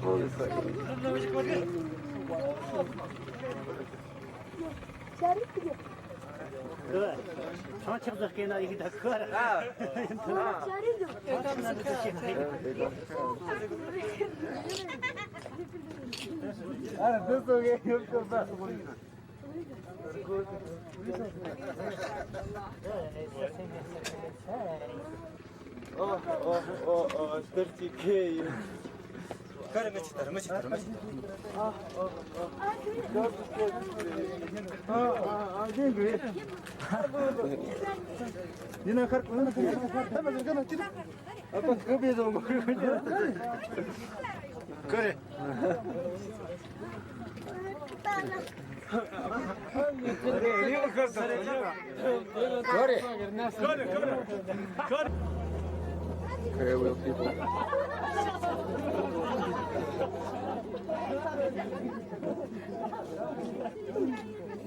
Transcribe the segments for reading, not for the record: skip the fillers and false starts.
motorcycle. Oh, 30K. Career wheel people.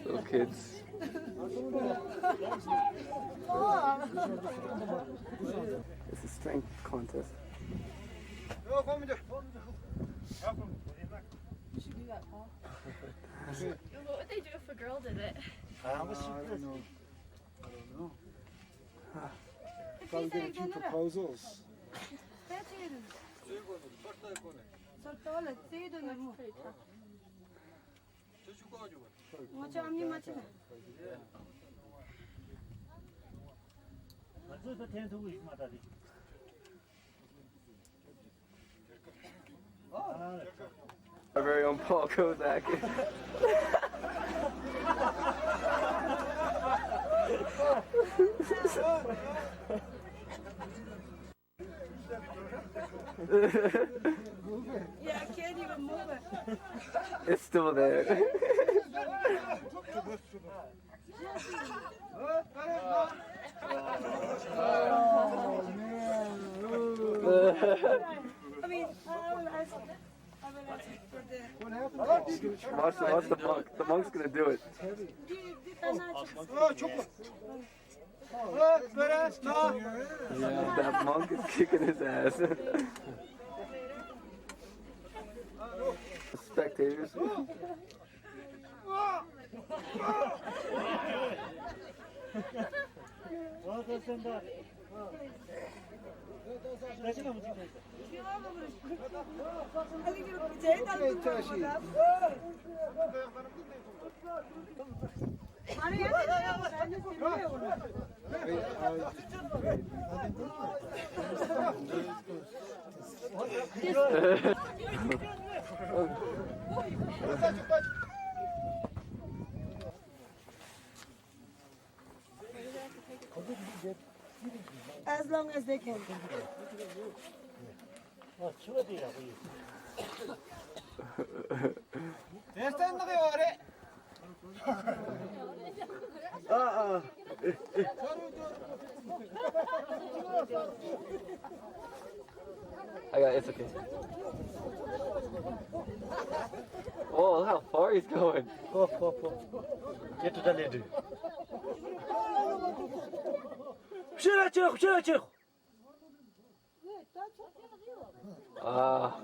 Little kids. It's a strength contest. What would they do if a girl did it? I don't know. Probably get a few proposals. Our very own Paul Kozak. Yeah, I can't even move it. It's still there. I mean, I will ask for the... Watch the monk. The monk's gonna do it. Yeah, that monk is kicking his ass. Spectators. As long as they can. I got it's okay. Whoa, look how far he's going. Get to the lady. Ah.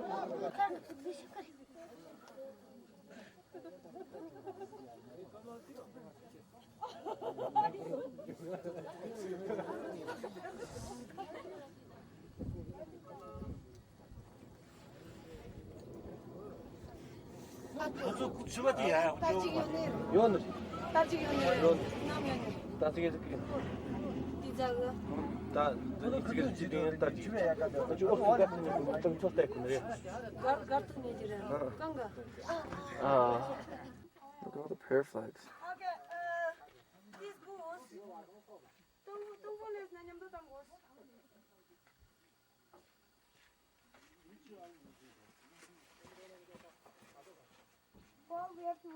Look at all the prayer flags. Okay, this goose. Don't fall as nanyam do tam goose. Well, we have to wait.